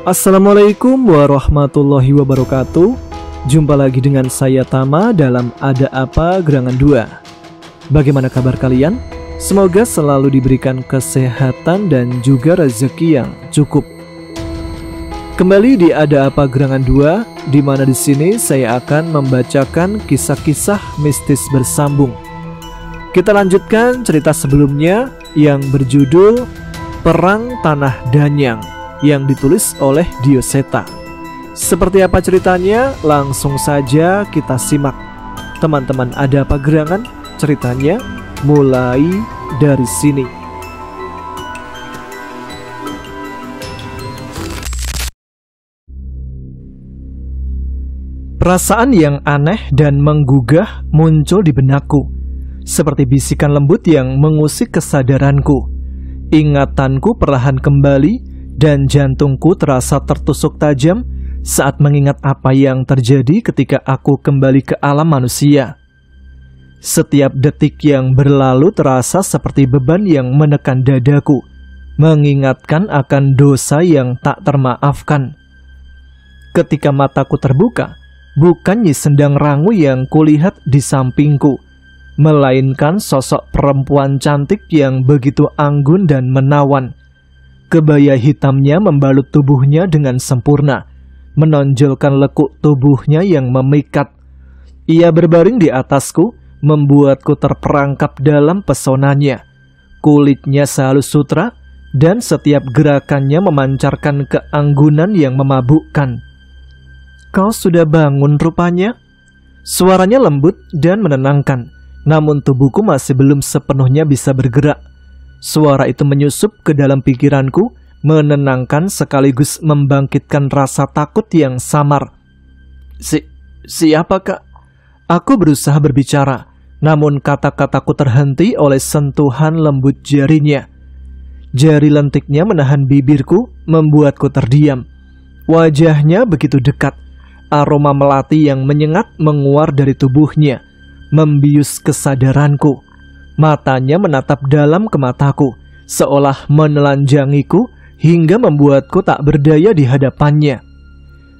Assalamualaikum warahmatullahi wabarakatuh. Jumpa lagi dengan saya Tama dalam Ada Apa Gerangan 2. Bagaimana kabar kalian? Semoga selalu diberikan kesehatan dan juga rezeki yang cukup. Kembali di Ada Apa Gerangan 2, di mana di sini saya akan membacakan kisah-kisah mistis bersambung. Kita lanjutkan cerita sebelumnya yang berjudul Perang Tanah Danyang yang ditulis oleh Dioseta. Seperti apa ceritanya? Langsung saja kita simak. Teman-teman, ada apa gerangan? Ceritanya mulai dari sini. Perasaan yang aneh dan menggugah muncul di benakku, seperti bisikan lembut yang mengusik kesadaranku. Ingatanku perlahan kembali dan jantungku terasa tertusuk tajam saat mengingat apa yang terjadi ketika aku kembali ke alam manusia. Setiap detik yang berlalu terasa seperti beban yang menekan dadaku, mengingatkan akan dosa yang tak termaafkan. Ketika mataku terbuka, bukan Nyi Sendang Rangu yang kulihat di sampingku, melainkan sosok perempuan cantik yang begitu anggun dan menawan. Kebaya hitamnya membalut tubuhnya dengan sempurna, menonjolkan lekuk tubuhnya yang memikat. Ia berbaring di atasku, membuatku terperangkap dalam pesonanya. Kulitnya sehalus sutra, dan setiap gerakannya memancarkan keanggunan yang memabukkan. "Kau sudah bangun rupanya?" Suaranya lembut dan menenangkan, namun tubuhku masih belum sepenuhnya bisa bergerak. Suara itu menyusup ke dalam pikiranku, menenangkan sekaligus membangkitkan rasa takut yang samar. Siapa, Kak?" Aku berusaha berbicara, namun kata-kataku terhenti oleh sentuhan lembut jarinya. Jari lentiknya menahan bibirku, membuatku terdiam. Wajahnya begitu dekat, aroma melati yang menyengat menguar dari tubuhnya, membius kesadaranku. Matanya menatap dalam ke mataku, seolah menelanjangiku hingga membuatku tak berdaya di hadapannya.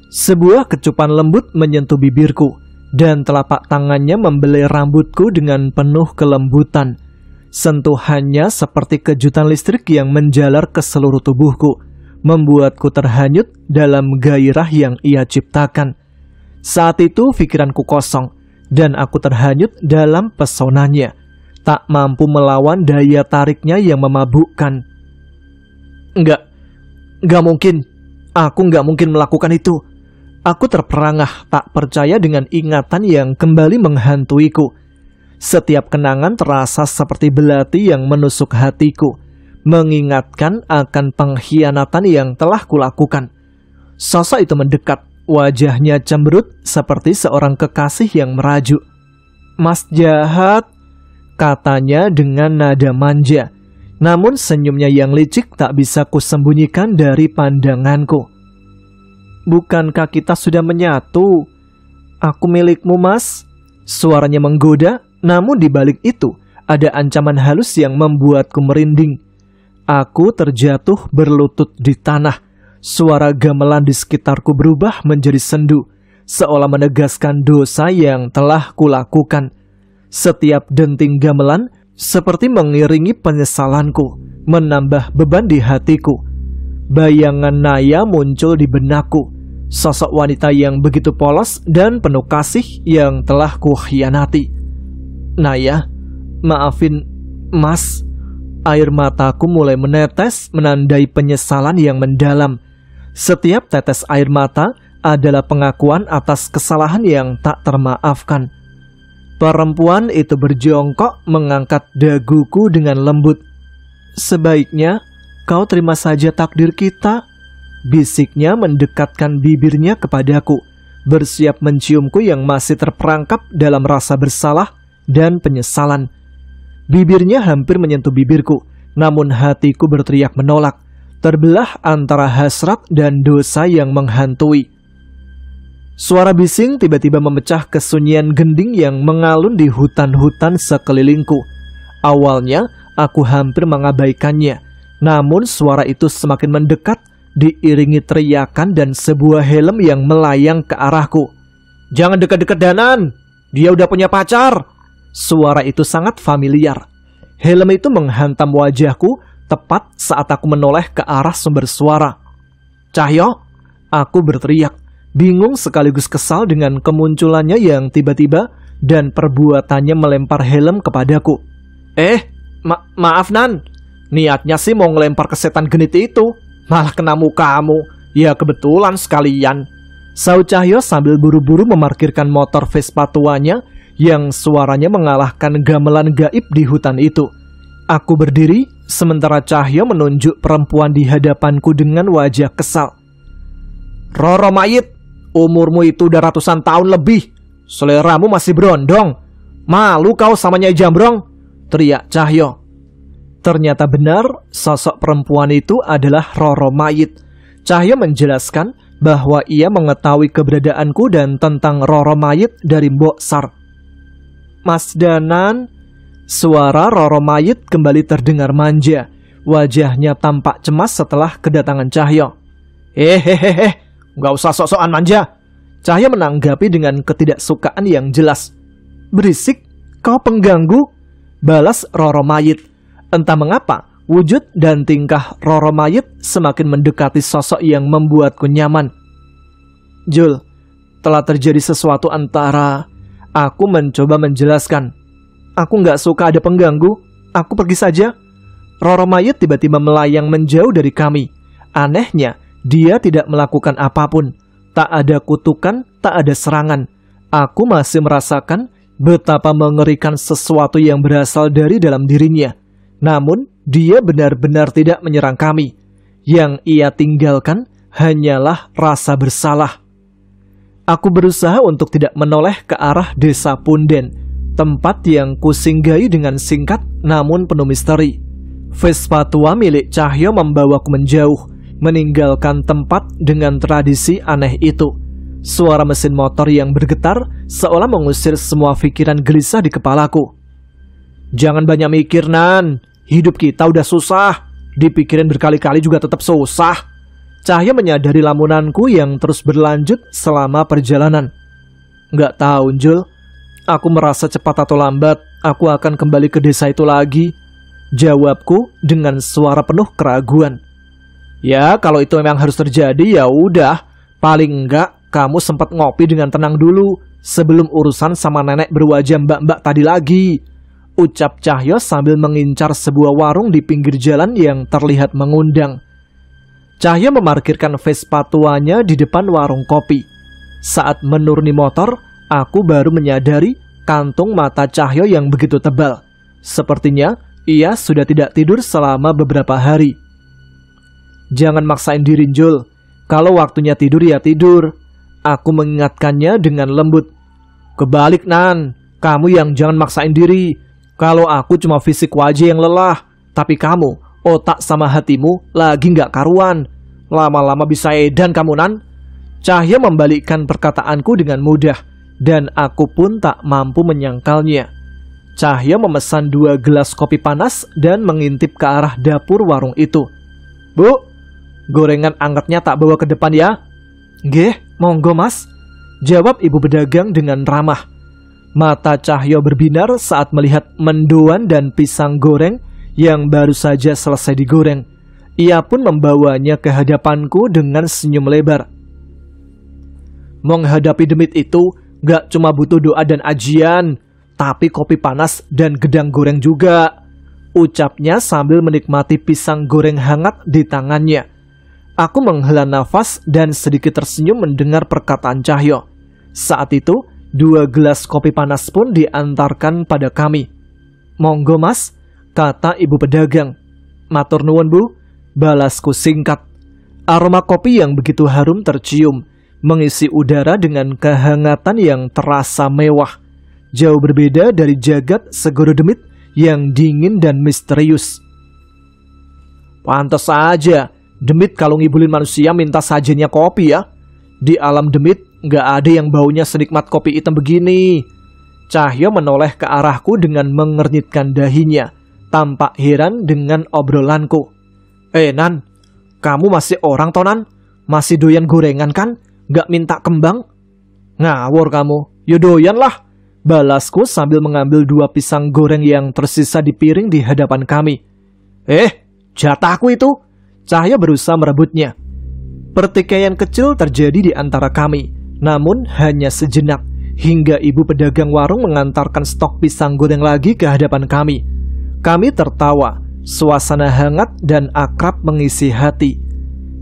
Sebuah kecupan lembut menyentuh bibirku, dan telapak tangannya membelai rambutku dengan penuh kelembutan. Sentuhannya seperti kejutan listrik yang menjalar ke seluruh tubuhku, membuatku terhanyut dalam gairah yang ia ciptakan. Saat itu pikiranku kosong, dan aku terhanyut dalam pesonanya, tak mampu melawan daya tariknya yang memabukkan. Enggak mungkin. Aku enggak mungkin melakukan itu. Aku terperangah, tak percaya dengan ingatan yang kembali menghantuiku. Setiap kenangan terasa seperti belati yang menusuk hatiku, mengingatkan akan pengkhianatan yang telah kulakukan. Sosok itu mendekat, wajahnya cemberut seperti seorang kekasih yang merajuk. "Mas jahat," katanya dengan nada manja, namun senyumnya yang licik tak bisa kusembunyikan dari pandanganku. "Bukankah kita sudah menyatu? Aku milikmu, Mas." Suaranya menggoda, namun di balik itu ada ancaman halus yang membuatku merinding. Aku terjatuh berlutut di tanah. Suara gamelan di sekitarku berubah menjadi sendu, seolah menegaskan dosa yang telah kulakukan. Setiap denting gamelan seperti mengiringi penyesalanku, menambah beban di hatiku. Bayangan Naya muncul di benakku, sosok wanita yang begitu polos dan penuh kasih yang telah kukhianati. "Naya, maafin, Mas." Air mataku mulai menetes menandai penyesalan yang mendalam. Setiap tetes air mata adalah pengakuan atas kesalahan yang tak termaafkan. Perempuan itu berjongkok mengangkat daguku dengan lembut. "Sebaiknya kau terima saja takdir kita," bisiknya mendekatkan bibirnya kepadaku, bersiap menciumku yang masih terperangkap dalam rasa bersalah dan penyesalan. Bibirnya hampir menyentuh bibirku, namun hatiku berteriak menolak, terbelah antara hasrat dan dosa yang menghantui. Suara bising tiba-tiba memecah kesunyian gending yang mengalun di hutan-hutan sekelilingku. Awalnya aku hampir mengabaikannya, namun suara itu semakin mendekat diiringi teriakan dan sebuah helm yang melayang ke arahku. "Jangan dekat-dekat Danan, dia udah punya pacar." Suara itu sangat familiar. Helm itu menghantam wajahku tepat saat aku menoleh ke arah sumber suara. "Cahyo!" Aku berteriak, bingung sekaligus kesal dengan kemunculannya yang tiba-tiba dan perbuatannya melempar helm kepadaku. Maaf Nan, niatnya sih mau ngelempar ke setan genit itu, malah kena mukamu. Ya kebetulan sekalian," sahut Cahyo sambil buru-buru memarkirkan motor Vespa tuanya yang suaranya mengalahkan gamelan gaib di hutan itu. Aku berdiri, sementara Cahyo menunjuk perempuan di hadapanku dengan wajah kesal. "Roro Mayit, umurmu itu udah ratusan tahun lebih. Seleramu masih berondong. Malu kau sama Nyai Jambrong," teriak Cahyo. Ternyata benar, sosok perempuan itu adalah Roro Mayit. Cahyo menjelaskan bahwa ia mengetahui keberadaanku dan tentang Roro Mayit dari Mbok Sar. "Mas Danan," suara Roro Mayit kembali terdengar manja. Wajahnya tampak cemas setelah kedatangan Cahyo. Hehehe, nggak usah sok-sokan manja," Cahyo menanggapi dengan ketidaksukaan yang jelas. "Berisik, kau pengganggu," balas Roro Mayit. Entah mengapa, wujud dan tingkah Roro Mayit semakin mendekati sosok yang membuatku nyaman. "Jul, telah terjadi sesuatu antara..." Aku mencoba menjelaskan. "Aku nggak suka ada pengganggu, aku pergi saja." Roro Mayit tiba-tiba melayang menjauh dari kami. Anehnya, dia tidak melakukan apapun. Tak ada kutukan, tak ada serangan. Aku masih merasakan betapa mengerikan sesuatu yang berasal dari dalam dirinya. Namun, dia benar-benar tidak menyerang kami. Yang ia tinggalkan hanyalah rasa bersalah. Aku berusaha untuk tidak menoleh ke arah desa Punden, tempat yang kusinggahi dengan singkat namun penuh misteri. Vespa tua milik Cahyo membawaku menjauh, meninggalkan tempat dengan tradisi aneh itu. Suara mesin motor yang bergetar seolah mengusir semua pikiran gelisah di kepalaku. "Jangan banyak mikir Nan, hidup kita udah susah, dipikirin berkali-kali juga tetap susah." Cahyo menyadari lamunanku yang terus berlanjut selama perjalanan. "Nggak tahu Jul, aku merasa cepat atau lambat aku akan kembali ke desa itu lagi," jawabku dengan suara penuh keraguan. "Ya, kalau itu memang harus terjadi ya udah. Paling enggak kamu sempat ngopi dengan tenang dulu sebelum urusan sama nenek berwajah mbak-mbak tadi lagi," ucap Cahyo sambil mengincar sebuah warung di pinggir jalan yang terlihat mengundang. Cahyo memarkirkan Vespa tuanya di depan warung kopi. Saat menuruni motor, aku baru menyadari kantung mata Cahyo yang begitu tebal. Sepertinya ia sudah tidak tidur selama beberapa hari. "Jangan maksain diri Jul, kalau waktunya tidur ya tidur," aku mengingatkannya dengan lembut. "Kebalik Nan, kamu yang jangan maksain diri. Kalau aku cuma fisik wajah yang lelah, tapi kamu, otak sama hatimu lagi nggak karuan. Lama-lama bisa edan kamu Nan." Cahyo membalikkan perkataanku dengan mudah, dan aku pun tak mampu menyangkalnya. Cahyo memesan 2 gelas kopi panas dan mengintip ke arah dapur warung itu. "Bu, gorengan angetnya tak bawa ke depan ya?" "Nggih, monggo mas," jawab ibu pedagang dengan ramah. Mata Cahyo berbinar saat melihat mendoan dan pisang goreng yang baru saja selesai digoreng. Ia pun membawanya ke hadapanku dengan senyum lebar. "Menghadapi demit itu gak cuma butuh doa dan ajian, tapi kopi panas dan gedang goreng juga," ucapnya sambil menikmati pisang goreng hangat di tangannya. Aku menghela nafas dan sedikit tersenyum mendengar perkataan Cahyo. Saat itu, 2 gelas kopi panas pun diantarkan pada kami. "Monggo mas," kata ibu pedagang. "Matur nuwun bu," balasku singkat. Aroma kopi yang begitu harum tercium, mengisi udara dengan kehangatan yang terasa mewah. Jauh berbeda dari jagat Segoro Demit yang dingin dan misterius. "Pantas saja Demit kalau ngibulin manusia minta sajennya kopi ya. Di alam Demit nggak ada yang baunya senikmat kopi hitam begini." Cahyo menoleh ke arahku dengan mengernyitkan dahinya, tampak heran dengan obrolanku. Nan, Kamu masih orang tonan? Masih doyan gorengan kan? Gak minta kembang? Ngawur kamu. Ya doyan lah. Balasku sambil mengambil 2 pisang goreng yang tersisa di piring di hadapan kami. Jatahku itu. Cahyo berusaha merebutnya. Pertikaian kecil terjadi di antara kami. Namun hanya sejenak. Hingga ibu pedagang warung mengantarkan stok pisang goreng lagi ke hadapan kami. Kami tertawa. Suasana hangat dan akrab mengisi hati.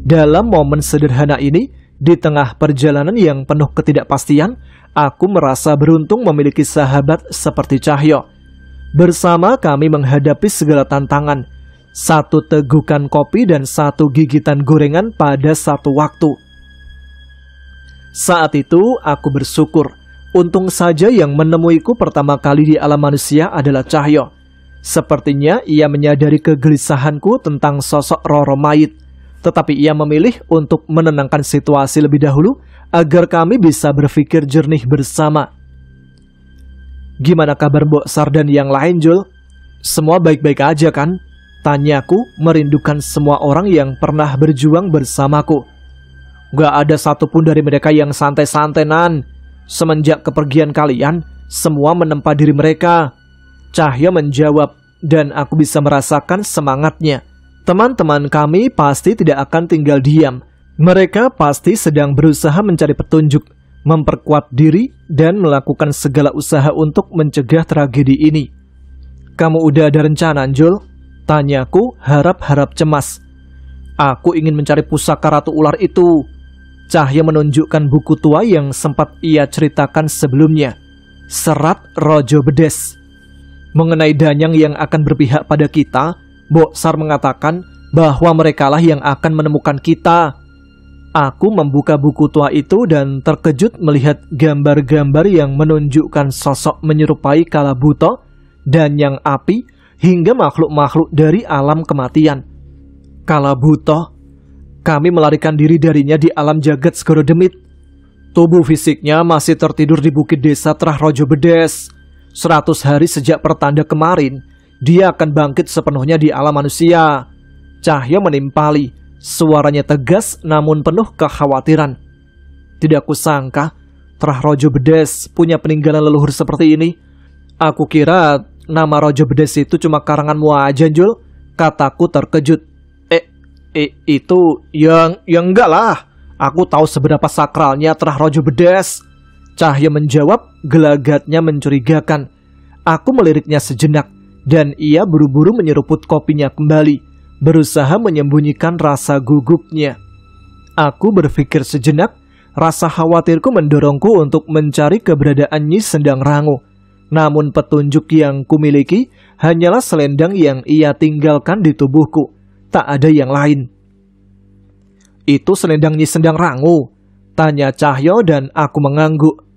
Dalam momen sederhana ini, di tengah perjalanan yang penuh ketidakpastian, aku merasa beruntung memiliki sahabat seperti Cahyo. Bersama kami menghadapi segala tantangan, 1 tegukan kopi dan 1 gigitan gorengan pada satu waktu. Saat itu aku bersyukur. Untung saja yang menemuiku pertama kali di alam manusia adalah Cahyo. Sepertinya ia menyadari kegelisahanku tentang sosok Roro mayit. Tetapi ia memilih untuk menenangkan situasi lebih dahulu agar kami bisa berpikir jernih bersama. Gimana kabar Mbok Sar dan yang lain, Jul? Semua baik-baik aja kan? Tanyaku merindukan semua orang yang pernah berjuang bersamaku. Gak ada satupun dari mereka yang santai-santai, Nan. Semenjak kepergian kalian, semua menempa diri mereka. Cahyo menjawab, dan aku bisa merasakan semangatnya. Teman-teman kami pasti tidak akan tinggal diam. Mereka pasti sedang berusaha mencari petunjuk, memperkuat diri, dan melakukan segala usaha untuk mencegah tragedi ini. Kamu udah ada rencana, Jul? Tanyaku harap-harap cemas. Aku ingin mencari pusaka Ratu Ular itu. Cahyo menunjukkan buku tua yang sempat ia ceritakan sebelumnya. Serat Rojo Bedes. Mengenai Danyang yang akan berpihak pada kita, Mbok Sar mengatakan bahwa merekalah yang akan menemukan kita. Aku membuka buku tua itu dan terkejut melihat gambar-gambar yang menunjukkan sosok menyerupai Kalabuto, Danyang api, hingga makhluk-makhluk dari alam kematian. Kalabuto, kami melarikan diri darinya di alam jagat Segoro Demit. Tubuh fisiknya masih tertidur di bukit desa Trah Rojo Bedes. 100 hari sejak pertanda kemarin, dia akan bangkit sepenuhnya di alam manusia. Cahyo menimpali, suaranya tegas namun penuh kekhawatiran. Tidak kusangka, Trah Rojo Bedes punya peninggalan leluhur seperti ini. Aku kira nama Rojo Bedes itu cuma karanganmu aja, Jul. Kataku terkejut. Itu yang enggak lah. Aku tahu seberapa sakralnya Trah Rojo Bedes. Cahyo menjawab, gelagatnya mencurigakan. Aku meliriknya sejenak, dan ia buru-buru menyeruput kopinya kembali, berusaha menyembunyikan rasa gugupnya. Aku berpikir sejenak, rasa khawatirku mendorongku untuk mencari keberadaan Nyi Sendang Rangu. Namun petunjuk yang kumiliki hanyalah selendang yang ia tinggalkan di tubuhku. Tak ada yang lain. Itu selendang Nyi Sendang Rangu? Tanya Cahyo dan aku mengangguk.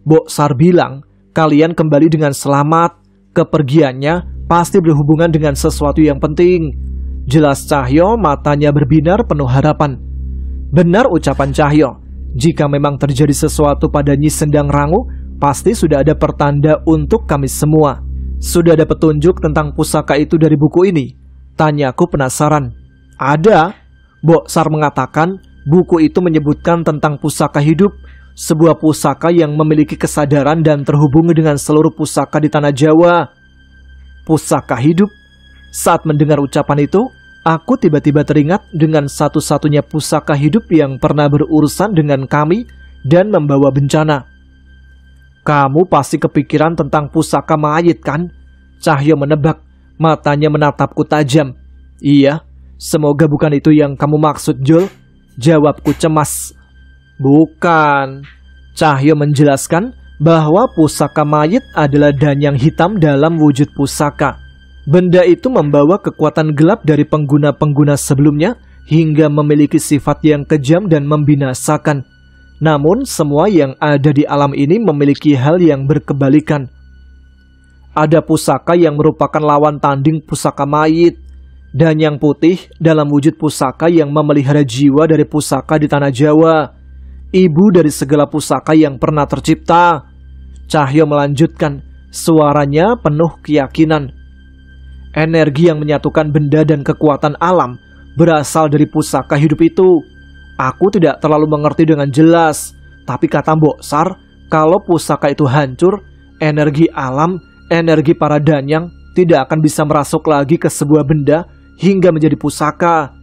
Mbok Sar bilang, kalian kembali dengan selamat. Kepergiannya pasti berhubungan dengan sesuatu yang penting. Jelas Cahyo, matanya berbinar penuh harapan. Benar ucapan Cahyo. Jika memang terjadi sesuatu pada Nyi Sendang Rangu, pasti sudah ada pertanda untuk kami semua. Sudah ada petunjuk tentang pusaka itu dari buku ini? Tanyaku penasaran. Ada. Mbok Sar mengatakan buku itu menyebutkan tentang pusaka hidup. Sebuah pusaka yang memiliki kesadaran dan terhubung dengan seluruh pusaka di tanah Jawa. Pusaka hidup. Saat mendengar ucapan itu, aku tiba-tiba teringat dengan satu-satunya pusaka hidup yang pernah berurusan dengan kami dan membawa bencana. Kamu pasti kepikiran tentang pusaka mayit kan? Cahyo menebak, matanya menatapku tajam. Iya, semoga bukan itu yang kamu maksud, Jul. Jawabku cemas. Bukan. Cahyo menjelaskan bahwa pusaka mayit adalah danyang hitam dalam wujud pusaka. Benda itu membawa kekuatan gelap dari pengguna-pengguna sebelumnya hingga memiliki sifat yang kejam dan membinasakan. Namun semua yang ada di alam ini memiliki hal yang berkebalikan. Ada pusaka yang merupakan lawan tanding pusaka mayit. Danyang putih dalam wujud pusaka yang memelihara jiwa dari pusaka di tanah Jawa. Ibu dari segala pusaka yang pernah tercipta. Cahyo melanjutkan, suaranya penuh keyakinan. Energi yang menyatukan benda dan kekuatan alam berasal dari pusaka hidup itu. Aku tidak terlalu mengerti dengan jelas, tapi kata Mbok Sar, kalau pusaka itu hancur, energi alam, energi para danyang tidak akan bisa merasuk lagi ke sebuah benda hingga menjadi pusaka.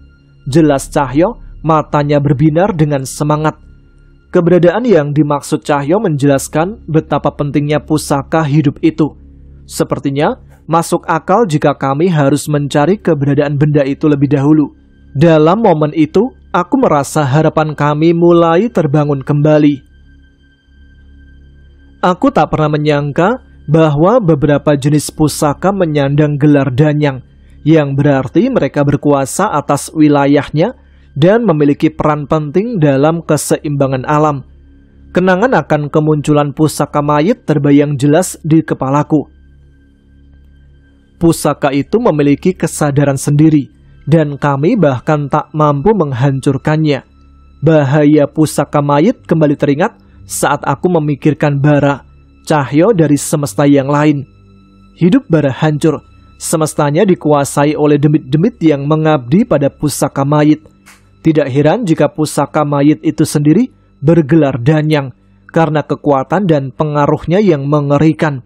Jelas Cahyo, matanya berbinar dengan semangat. Keberadaan yang dimaksud Cahyo menjelaskan betapa pentingnya pusaka hidup itu. Sepertinya masuk akal jika kami harus mencari keberadaan benda itu lebih dahulu. Dalam momen itu, aku merasa harapan kami mulai terbangun kembali. Aku tak pernah menyangka bahwa beberapa jenis pusaka menyandang gelar danyang, yang berarti mereka berkuasa atas wilayahnya dan memiliki peran penting dalam keseimbangan alam. Kenangan akan kemunculan pusaka mayit terbayang jelas di kepalaku. Pusaka itu memiliki kesadaran sendiri, dan kami bahkan tak mampu menghancurkannya. Bahaya pusaka mayit kembali teringat saat aku memikirkan bara, Cahyo dari semesta yang lain. Hidup bara hancur, semestanya dikuasai oleh demit-demit yang mengabdi pada pusaka mayit. Tidak heran jika pusaka mayit itu sendiri bergelar danyang karena kekuatan dan pengaruhnya yang mengerikan.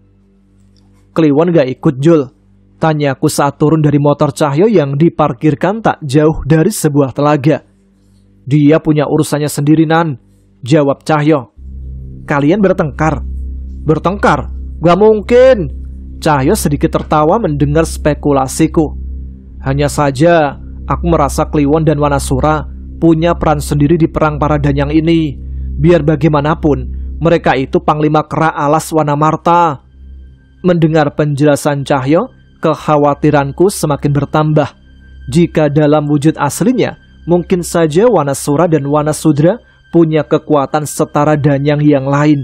Kliwon gak ikut, Jul? Tanyaku saat turun dari motor Cahyo yang diparkirkan tak jauh dari sebuah telaga. Dia punya urusannya sendiri, Nan, jawab Cahyo. Kalian bertengkar? Bertengkar? Gak mungkin. Cahyo sedikit tertawa mendengar spekulasiku. Hanya saja aku merasa Kliwon dan Wanasura punya peran sendiri di perang para danyang ini. Biar bagaimanapun, mereka itu Panglima Kera Alas Wanamarta. Mendengar penjelasan Cahyo, kekhawatiranku semakin bertambah. Jika dalam wujud aslinya, mungkin saja Wanasura dan Wanasudra punya kekuatan setara danyang yang lain.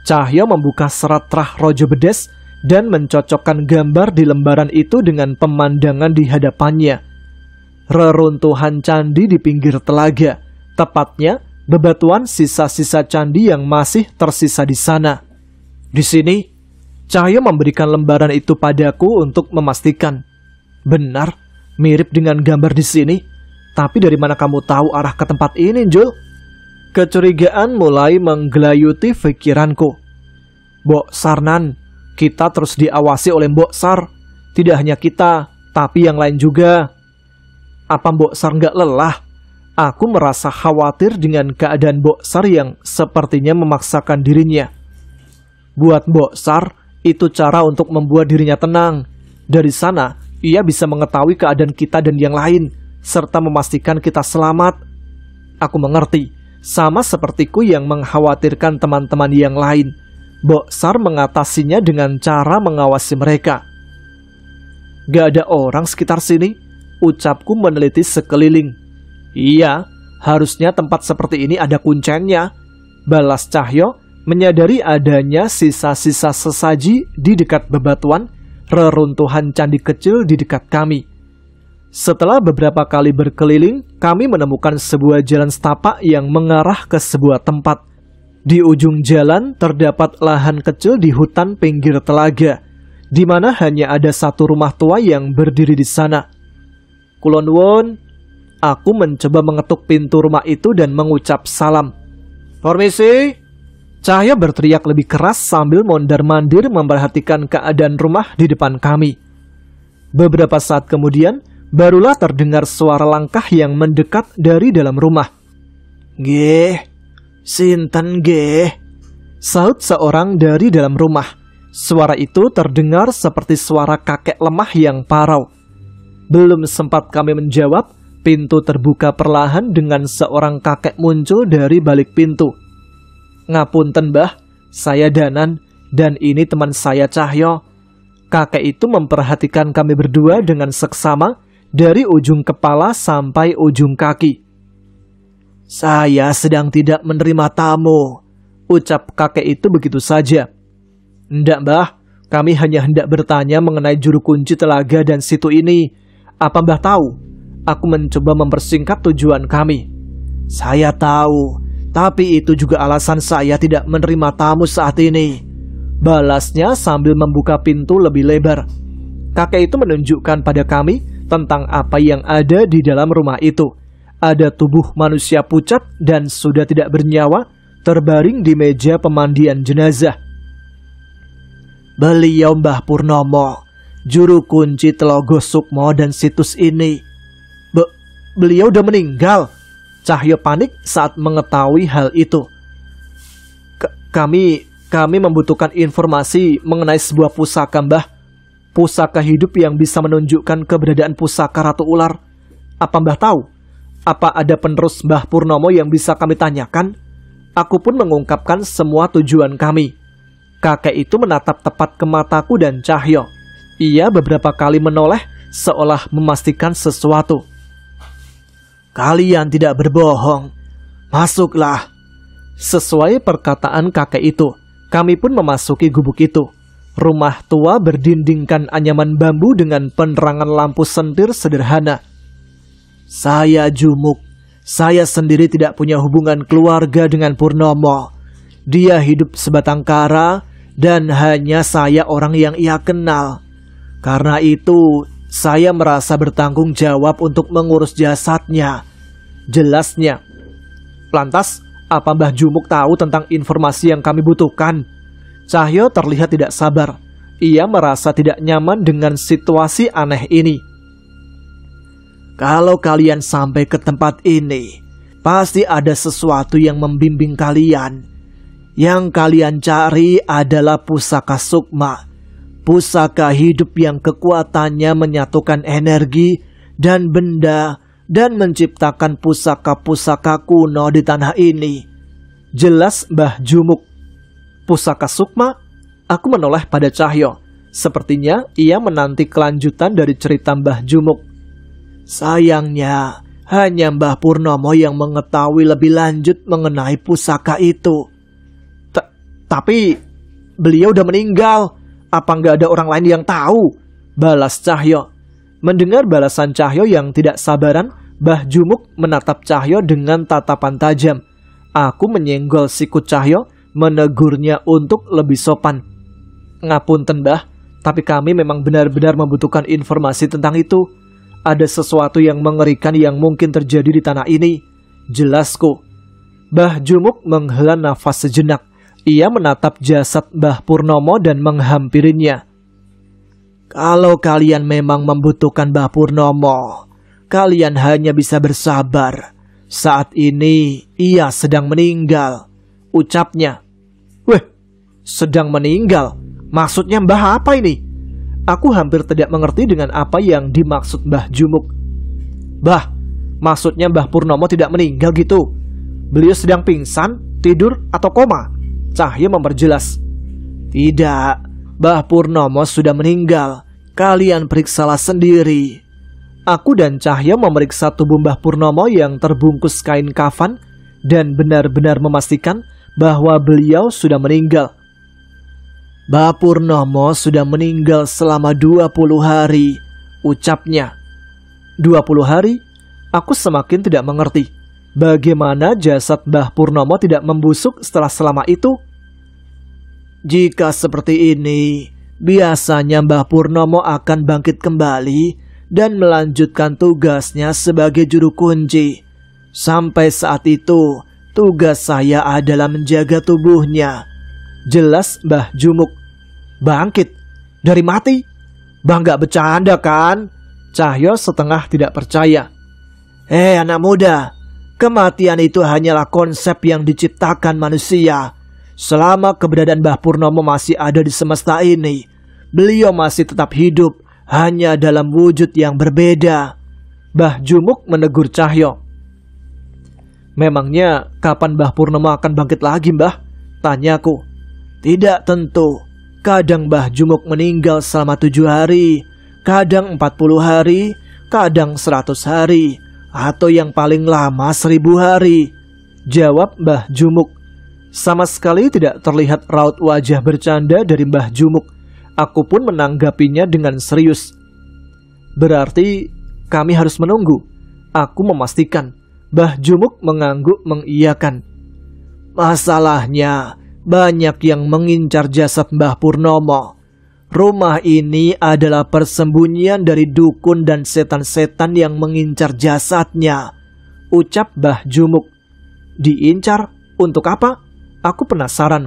Cahyo membuka serat Trah Rojo Bedes dan mencocokkan gambar di lembaran itu dengan pemandangan di hadapannya. Reruntuhan candi di pinggir telaga, tepatnya bebatuan sisa-sisa candi yang masih tersisa di sana. Di sini, Cahyo memberikan lembaran itu padaku untuk memastikan. Benar, mirip dengan gambar di sini. Tapi dari mana kamu tahu arah ke tempat ini, Jul? Kecurigaan mulai menggelayuti pikiranku. Mbok Sarnan, kita terus diawasi oleh Mbok Sar. Tidak hanya kita, tapi yang lain juga. Apa Mbok Sar nggak lelah? Aku merasa khawatir dengan keadaan Mbok Sar yang sepertinya memaksakan dirinya. Buat Mbok Sar, itu cara untuk membuat dirinya tenang. Dari sana, ia bisa mengetahui keadaan kita dan yang lain, serta memastikan kita selamat. Aku mengerti, sama sepertiku yang mengkhawatirkan teman-teman yang lain. Mbok Sar mengatasinya dengan cara mengawasi mereka. Gak ada orang sekitar sini, ucapku meneliti sekeliling. Iya, harusnya tempat seperti ini ada kuncinya, balas Cahyo, menyadari adanya sisa-sisa sesaji di dekat bebatuan, reruntuhan candi kecil di dekat kami. Setelah beberapa kali berkeliling, kami menemukan sebuah jalan setapak yang mengarah ke sebuah tempat. Di ujung jalan terdapat lahan kecil di hutan pinggir telaga, di mana hanya ada satu rumah tua yang berdiri di sana. Kulon won, aku mencoba mengetuk pintu rumah itu dan mengucap salam. Permisi. Cahyo berteriak lebih keras sambil mondar-mandir memperhatikan keadaan rumah di depan kami. Beberapa saat kemudian, barulah terdengar suara langkah yang mendekat dari dalam rumah. Geh, sinten geh, saut seorang dari dalam rumah. Suara itu terdengar seperti suara kakek lemah yang parau. Belum sempat kami menjawab, pintu terbuka perlahan dengan seorang kakek muncul dari balik pintu. Ngapunten Mbah, saya Danan, dan ini teman saya Cahyo. Kakek itu memperhatikan kami berdua dengan seksama dari ujung kepala sampai ujung kaki. Saya sedang tidak menerima tamu, ucap kakek itu begitu saja. Ndak Mbah, kami hanya hendak bertanya mengenai juru kunci telaga dan situ ini. Apa Mbah tahu? Aku mencoba mempersingkat tujuan kami. Saya tahu. Tapi itu juga alasan saya tidak menerima tamu saat ini, balasnya sambil membuka pintu lebih lebar. Kakek itu menunjukkan pada kami tentang apa yang ada di dalam rumah itu. Ada tubuh manusia pucat dan sudah tidak bernyawa terbaring di meja pemandian jenazah. Beliau Mbah Purnomo, juru kunci Telogo Sukmo dan situs ini. Beliau udah meninggal. Cahyo panik saat mengetahui hal itu. Kami membutuhkan informasi mengenai sebuah pusaka, Mbah. Pusaka hidup yang bisa menunjukkan keberadaan pusaka Ratu Ular. Apa Mbah tahu? Apa ada penerus Mbah Purnomo yang bisa kami tanyakan? Aku pun mengungkapkan semua tujuan kami. Kakek itu menatap tepat ke mataku dan Cahyo. Ia beberapa kali menoleh seolah memastikan sesuatu. Kalian tidak berbohong. Masuklah. Sesuai perkataan kakek itu, kami pun memasuki gubuk itu. Rumah tua berdindingkan anyaman bambu dengan penerangan lampu sentir sederhana. Saya Jumuk. Saya sendiri tidak punya hubungan keluarga dengan Purnomo. Dia hidup sebatang kara dan hanya saya orang yang ia kenal. Karena itu, saya merasa bertanggung jawab untuk mengurus jasadnya. Jelasnya. Lantas, apa Mbah Jumuk tahu tentang informasi yang kami butuhkan? Cahyo terlihat tidak sabar. Ia merasa tidak nyaman dengan situasi aneh ini. Kalau kalian sampai ke tempat ini, pasti ada sesuatu yang membimbing kalian. Yang kalian cari adalah pusaka Sukma. Pusaka hidup yang kekuatannya menyatukan energi dan benda dan menciptakan pusaka-pusaka kuno di tanah ini. Jelas Mbah Jumuk. Pusaka Sukma? Aku menoleh pada Cahyo. Sepertinya ia menanti kelanjutan dari cerita Mbah Jumuk. Sayangnya, hanya Mbah Purnomo yang mengetahui lebih lanjut mengenai pusaka itu. Tapi, beliau udah meninggal. Apa nggak ada orang lain yang tahu? Balas Cahyo. Mendengar balasan Cahyo yang tidak sabaran, Mbah Jumuk menatap Cahyo dengan tatapan tajam. Aku menyenggol sikut Cahyo, menegurnya untuk lebih sopan. Ngapunten Mbah, tapi kami memang benar-benar membutuhkan informasi tentang itu. Ada sesuatu yang mengerikan yang mungkin terjadi di tanah ini. Jelasku. Mbah Jumuk menghela nafas sejenak. Ia menatap jasad Mbah Purnomo dan menghampirinya. Kalau kalian memang membutuhkan Mbah Purnomo, kalian hanya bisa bersabar. Saat ini ia sedang meninggal. Ucapnya. Weh, sedang meninggal? Maksudnya Mbah apa ini? Aku hampir tidak mengerti dengan apa yang dimaksud Mbah Jumuk. Bah, maksudnya Mbah Purnomo tidak meninggal gitu? Beliau sedang pingsan, tidur, atau koma? Cahyo memperjelas. Tidak, Mbah Purnomo sudah meninggal. Kalian periksalah sendiri. Aku dan Cahyo memeriksa tubuh Mbah Purnomo yang terbungkus kain kafan dan benar-benar memastikan bahwa beliau sudah meninggal. Mbah Purnomo sudah meninggal selama 20 hari, ucapnya. 20 hari? Aku semakin tidak mengerti. Bagaimana jasad Mbah Purnomo tidak membusuk setelah selama itu? Jika seperti ini, biasanya Mbah Purnomo akan bangkit kembali dan melanjutkan tugasnya sebagai juru kunci. Sampai saat itu, tugas saya adalah menjaga tubuhnya. Jelas Mbah Jumuk. Bangkit? Dari mati? Mbah nggak bercanda kan? Cahyo setengah tidak percaya. Anak muda, kematian itu hanyalah konsep yang diciptakan manusia. Selama keberadaan Mbah Purnomo masih ada di semesta ini, beliau masih tetap hidup, hanya dalam wujud yang berbeda. Mbah Jumuk menegur Cahyo. Memangnya kapan Mbah Purnomo akan bangkit lagi, Mbah? Tanyaku. Tidak tentu. Kadang Mbah Jumuk meninggal selama 7 hari, kadang 40 hari, kadang 100 hari, atau yang paling lama 1000 hari. Jawab Mbah Jumuk. Sama sekali tidak terlihat raut wajah bercanda dari Mbah Jumuk. Aku pun menanggapinya dengan serius. Berarti kami harus menunggu. Aku memastikan. Mbah Jumuk mengangguk mengiyakan. Masalahnya, banyak yang mengincar jasad Mbah Purnomo. Rumah ini adalah persembunyian dari dukun dan setan-setan yang mengincar jasadnya, ucap Mbah Jumuk. Diincar? Untuk apa? Aku penasaran.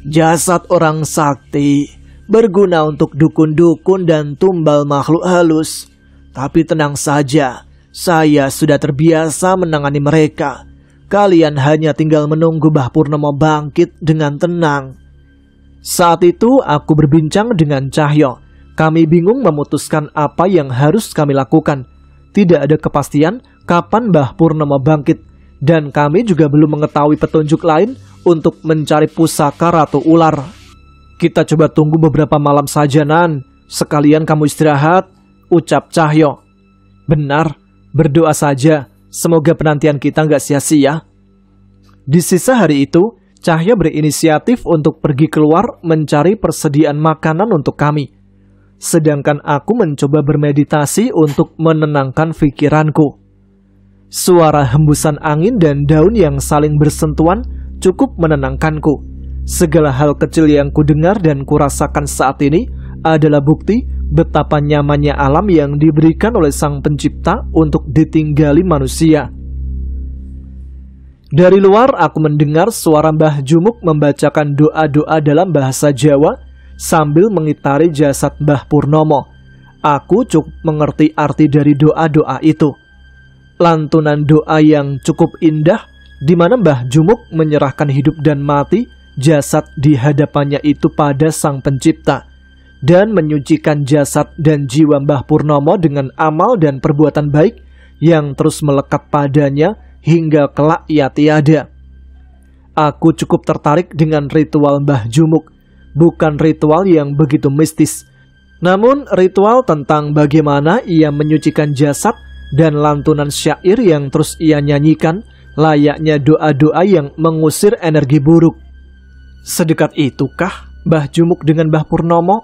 Jasad orang sakti berguna untuk dukun-dukun dan tumbal makhluk halus. Tapi tenang saja, saya sudah terbiasa menangani mereka. Kalian hanya tinggal menunggu Mbah Purnomo bangkit dengan tenang. Saat itu aku berbincang dengan Cahyo. Kami bingung memutuskan apa yang harus kami lakukan. Tidak ada kepastian kapan Mbah Purnomo bangkit. Dan kami juga belum mengetahui petunjuk lain untuk mencari pusaka Ratu Ular. Kita coba tunggu beberapa malam saja, Nan. Sekalian kamu istirahat, ucap Cahyo. Benar, berdoa saja. Semoga penantian kita nggak sia-sia. Di sisa hari itu, Cahyo berinisiatif untuk pergi keluar mencari persediaan makanan untuk kami. Sedangkan aku mencoba bermeditasi untuk menenangkan pikiranku. Suara hembusan angin dan daun yang saling bersentuhan cukup menenangkanku. Segala hal kecil yang kudengar dan kurasakan saat ini adalah bukti betapa nyamannya alam yang diberikan oleh Sang Pencipta untuk ditinggali manusia. Dari luar aku mendengar suara Mbah Jumuk membacakan doa-doa dalam bahasa Jawa sambil mengitari jasad Mbah Purnomo. Aku cukup mengerti arti dari doa-doa itu. Lantunan doa yang cukup indah di mana Mbah Jumuk menyerahkan hidup dan mati jasad di hadapannya itu pada Sang Pencipta dan menyucikan jasad dan jiwa Mbah Purnomo dengan amal dan perbuatan baik yang terus melekat padanya hingga kelak ia tiada. Aku cukup tertarik dengan ritual Mbah Jumuk. Bukan ritual yang begitu mistis, namun ritual tentang bagaimana ia menyucikan jasad dan lantunan syair yang terus ia nyanyikan layaknya doa-doa yang mengusir energi buruk. Sedekat itukah Mbah Jumuk dengan Mbah Purnomo?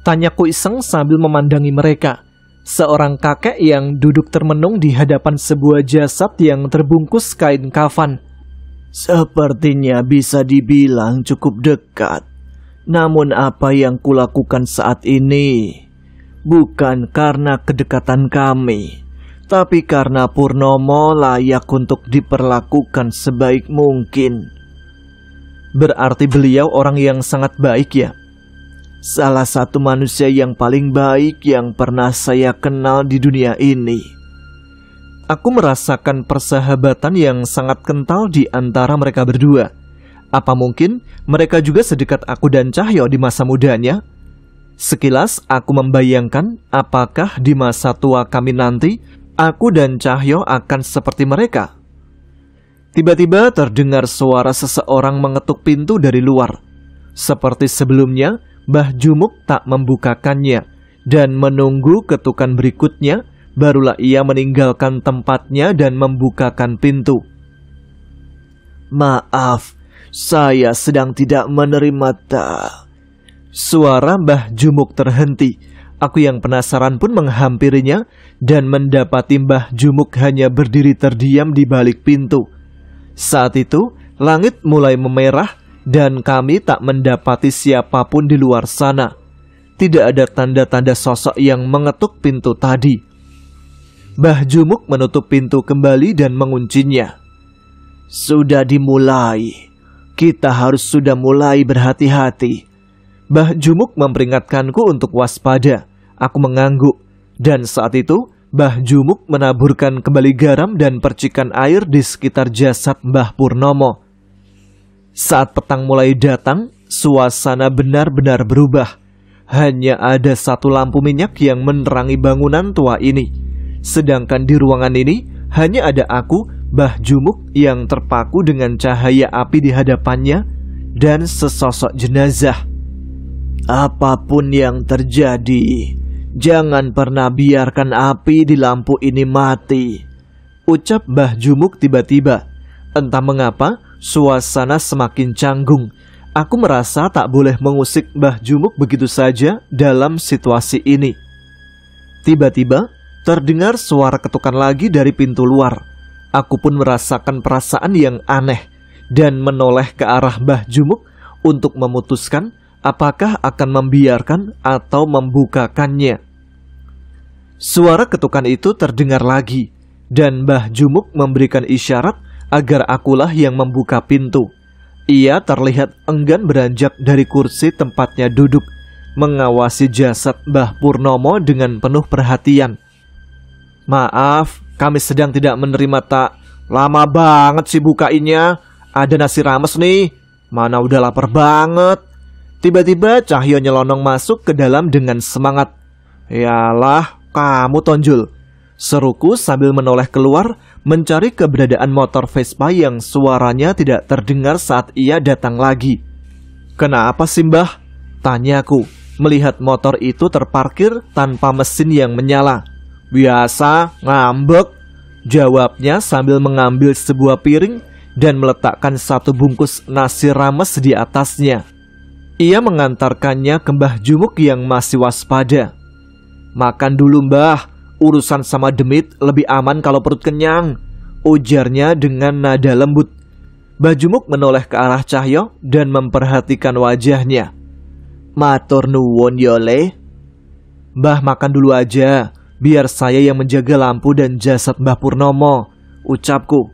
Tanyaku iseng sambil memandangi mereka. Seorang kakek yang duduk termenung di hadapan sebuah jasad yang terbungkus kain kafan. Sepertinya bisa dibilang cukup dekat. Namun apa yang kulakukan saat ini bukan karena kedekatan kami, tapi karena Purnomo layak untuk diperlakukan sebaik mungkin. Berarti beliau orang yang sangat baik ya? Salah satu manusia yang paling baik yang pernah saya kenal di dunia ini. Aku merasakan persahabatan yang sangat kental di antara mereka berdua. Apa mungkin mereka juga sedekat aku dan Cahyo di masa mudanya? Sekilas aku membayangkan apakah di masa tua kami nanti aku dan Cahyo akan seperti mereka. Tiba-tiba terdengar suara seseorang mengetuk pintu dari luar. Seperti sebelumnya, Mbah Jumuk tak membukakannya dan menunggu ketukan berikutnya, barulah ia meninggalkan tempatnya dan membukakan pintu. Maaf, saya sedang tidak menerima Suara Mbah Jumuk terhenti. Aku yang penasaran pun menghampirinya dan mendapati Mbah Jumuk hanya berdiri terdiam di balik pintu. Saat itu, langit mulai memerah dan kami tak mendapati siapapun di luar sana. Tidak ada tanda-tanda sosok yang mengetuk pintu tadi. Mbah Jumuk menutup pintu kembali dan menguncinya. Sudah dimulai. Kita harus sudah mulai berhati-hati. Mbah Jumuk memperingatkanku untuk waspada. Aku mengangguk. Dan saat itu, Mbah Jumuk menaburkan kembali garam dan percikan air di sekitar jasad Mbah Purnomo. Saat petang mulai datang, suasana benar-benar berubah. Hanya ada satu lampu minyak yang menerangi bangunan tua ini. Sedangkan di ruangan ini, hanya ada aku, Mbah Jumuk, yang terpaku dengan cahaya api di hadapannya, dan sesosok jenazah. Apapun yang terjadi, jangan pernah biarkan api di lampu ini mati, ucap Mbah Jumuk tiba-tiba. Entah mengapa, suasana semakin canggung. Aku merasa tak boleh mengusik Mbah Jumuk begitu saja dalam situasi ini. Tiba-tiba, terdengar suara ketukan lagi dari pintu luar. Aku pun merasakan perasaan yang aneh dan menoleh ke arah Mbah Jumuk untuk memutuskan apakah akan membiarkan atau membukakannya. Suara ketukan itu terdengar lagi, dan Mbah Jumuk memberikan isyarat agar akulah yang membuka pintu. Ia terlihat enggan beranjak dari kursi tempatnya duduk, mengawasi jasad Mbah Purnomo dengan penuh perhatian. "Maaf, kami sedang tidak menerima, tak. Lama banget sih bukainnya. Ada nasi rames nih. Mana udah lapar banget." Tiba-tiba Cahyo nyelonong masuk ke dalam dengan semangat. "Yalah, kamu tonjol," seruku sambil menoleh keluar mencari keberadaan motor Vespa yang suaranya tidak terdengar saat ia datang lagi. "Kenapa sih, Mbah?" tanyaku, melihat motor itu terparkir tanpa mesin yang menyala. "Biasa, ngambek," jawabnya sambil mengambil sebuah piring dan meletakkan satu bungkus nasi rames di atasnya. Ia mengantarkannya ke Mbah Jumuk yang masih waspada. "Makan dulu, Mbah. Urusan sama demit lebih aman kalau perut kenyang," ujarnya dengan nada lembut. Mbah Jumuk menoleh ke arah Cahyo dan memperhatikan wajahnya. "Matur nuwun yole." "Mbah makan dulu aja, biar saya yang menjaga lampu dan jasad Mbah Purnomo," ucapku.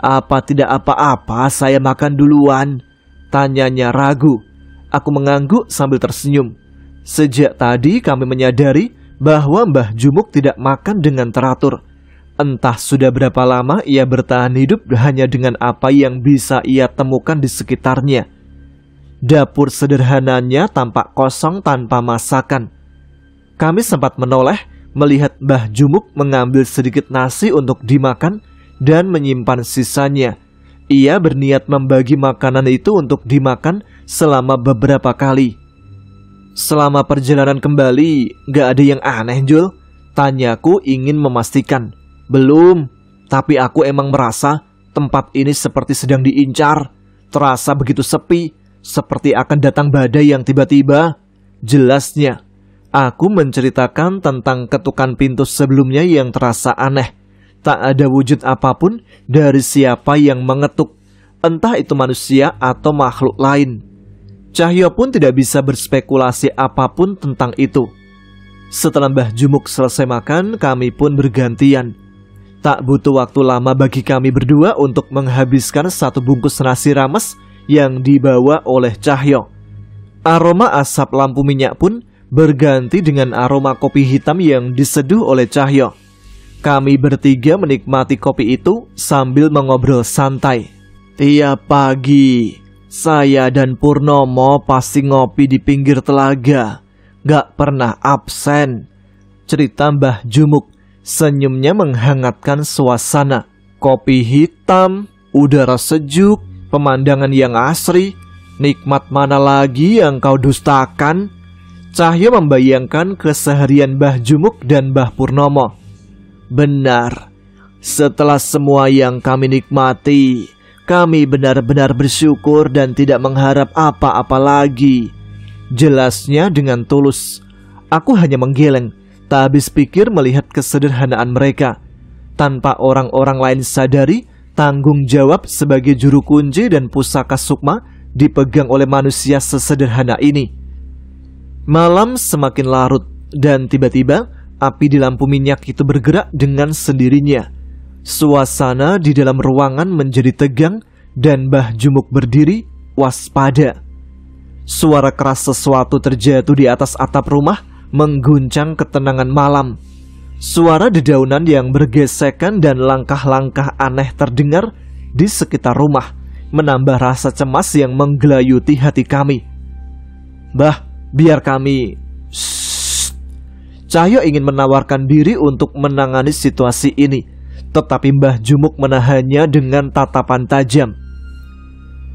"Apa tidak apa-apa saya makan duluan?" tanyanya ragu. Aku mengangguk sambil tersenyum. Sejak tadi kami menyadari bahwa Mbah Jumuk tidak makan dengan teratur. Entah sudah berapa lama ia bertahan hidup hanya dengan apa yang bisa ia temukan di sekitarnya. Dapur sederhananya tampak kosong tanpa masakan. Kami sempat menoleh melihat Mbah Jumuk mengambil sedikit nasi untuk dimakan dan menyimpan sisanya. Ia berniat membagi makanan itu untuk dimakan selama beberapa kali. "Selama perjalanan kembali, gak ada yang aneh, Jul?" tanyaku ingin memastikan. "Belum, tapi aku emang merasa tempat ini seperti sedang diincar. Terasa begitu sepi, seperti akan datang badai yang tiba-tiba," jelasnya. Aku menceritakan tentang ketukan pintu sebelumnya yang terasa aneh. Tak ada wujud apapun dari siapa yang mengetuk, entah itu manusia atau makhluk lain. Cahyo pun tidak bisa berspekulasi apapun tentang itu. Setelah Mbah Jumuk selesai makan, kami pun bergantian. Tak butuh waktu lama bagi kami berdua untuk menghabiskan satu bungkus nasi rames yang dibawa oleh Cahyo. Aroma asap lampu minyak pun berganti dengan aroma kopi hitam yang diseduh oleh Cahyo. Kami bertiga menikmati kopi itu sambil mengobrol santai. "Tiap pagi saya dan Purnomo pasti ngopi di pinggir telaga. Gak pernah absen," cerita Mbah Jumuk. Senyumnya menghangatkan suasana. Kopi hitam, udara sejuk, pemandangan yang asri. Nikmat mana lagi yang kau dustakan? Cahyo membayangkan keseharian Mbah Jumuk dan Mbah Purnomo. "Benar, setelah semua yang kami nikmati, kami benar-benar bersyukur dan tidak mengharap apa-apa lagi," jelasnya dengan tulus. Aku hanya menggeleng, tak habis pikir melihat kesederhanaan mereka. Tanpa orang-orang lain sadari, tanggung jawab sebagai juru kunci dan pusaka sukma dipegang oleh manusia sesederhana ini. Malam semakin larut dan tiba-tiba api di lampu minyak itu bergerak dengan sendirinya. Suasana di dalam ruangan menjadi tegang dan Mbah Jumuk berdiri waspada. Suara keras sesuatu terjatuh di atas atap rumah mengguncang ketenangan malam. Suara dedaunan yang bergesekan dan langkah-langkah aneh terdengar di sekitar rumah, menambah rasa cemas yang menggelayuti hati kami. "Mbah, biar kami..." Cahyo ingin menawarkan diri untuk menangani situasi ini, tetapi Mbah Jumuk menahannya dengan tatapan tajam.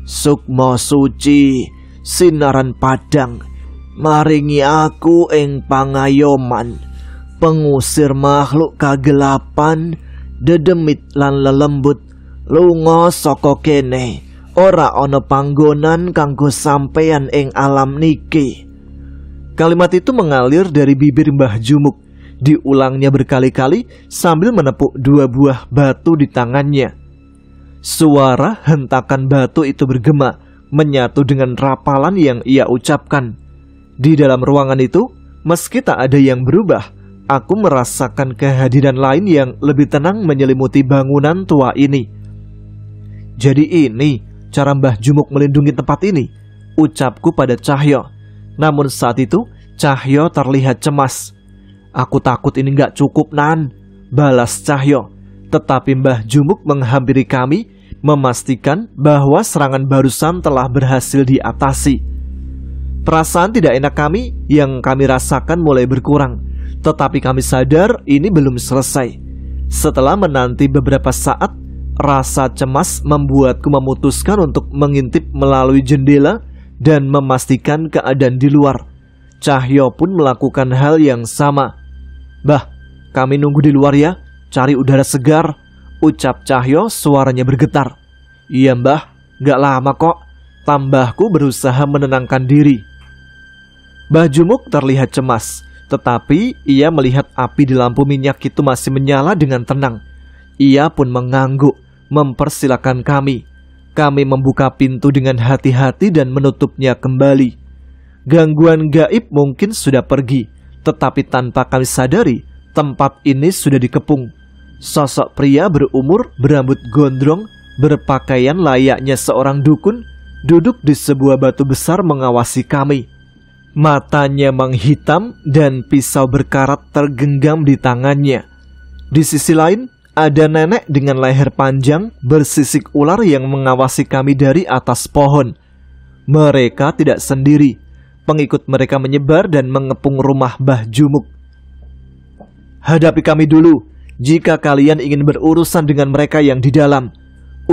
"Sukma suci, sinaran padang, maringi aku ing pangayoman, pengusir makhluk kagelapan, dedemit lan lelembut, lunga saka kene, ora ana panggonan kanggo sampeyan ing alam niki." Kalimat itu mengalir dari bibir Mbah Jumuk. Diulangnya berkali-kali sambil menepuk dua buah batu di tangannya. Suara hentakan batu itu bergema, menyatu dengan rapalan yang ia ucapkan. Di dalam ruangan itu, meski tak ada yang berubah, aku merasakan kehadiran lain yang lebih tenang menyelimuti bangunan tua ini. Jadi ini cara Mbah Jumuk melindungi tempat ini, ucapku pada Cahyo. Namun saat itu Cahyo terlihat cemas. Aku takut ini gak cukup, Nan, balas Cahyo. Tetapi Mbah Jumuk menghampiri kami, memastikan bahwa serangan barusan telah berhasil diatasi. Perasaan tidak enak kami yang kami rasakan mulai berkurang, tetapi kami sadar ini belum selesai. Setelah menanti beberapa saat, rasa cemas membuatku memutuskan untuk mengintip melalui jendela dan memastikan keadaan di luar. Cahyo pun melakukan hal yang sama. "Bah, kami nunggu di luar ya, cari udara segar," ucap Cahyo, suaranya bergetar. "Iya Mbah, gak lama kok," tambahku berusaha menenangkan diri. Mbah Jumuk terlihat cemas, tetapi ia melihat api di lampu minyak itu masih menyala dengan tenang. Ia pun mengangguk, mempersilakan kami. Kami membuka pintu dengan hati-hati dan menutupnya kembali. Gangguan gaib mungkin sudah pergi, tetapi tanpa kami sadari, tempat ini sudah dikepung. Sosok pria berumur, berambut gondrong, berpakaian layaknya seorang dukun, duduk di sebuah batu besar mengawasi kami. Matanya menghitam dan pisau berkarat tergenggam di tangannya. Di sisi lain, ada nenek dengan leher panjang bersisik ular yang mengawasi kami dari atas pohon. Mereka tidak sendiri. Pengikut mereka menyebar dan mengepung rumah Mbah Jumuk. "Hadapi kami dulu jika kalian ingin berurusan dengan mereka yang di dalam,"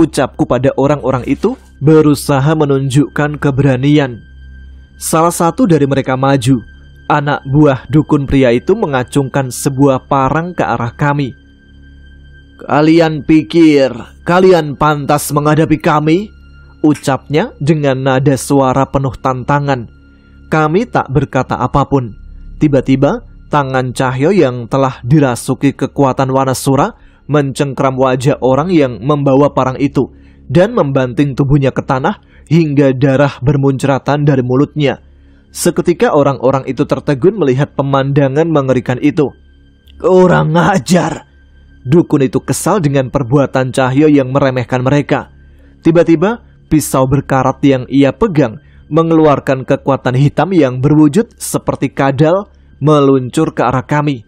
ucapku pada orang-orang itu, berusaha menunjukkan keberanian. Salah satu dari mereka maju. Anak buah dukun pria itu mengacungkan sebuah parang ke arah kami. "Kalian pikir kalian pantas menghadapi kami?" ucapnya dengan nada suara penuh tantangan. Kami tak berkata apapun. Tiba-tiba tangan Cahyo yang telah dirasuki kekuatan Wanasura mencengkram wajah orang yang membawa parang itu dan membanting tubuhnya ke tanah hingga darah bermuncratan dari mulutnya. Seketika orang-orang itu tertegun melihat pemandangan mengerikan itu. "Kurang ajar!" Dukun itu kesal dengan perbuatan Cahyo yang meremehkan mereka. Tiba-tiba pisau berkarat yang ia pegang mengeluarkan kekuatan hitam yang berwujud seperti kadal meluncur ke arah kami.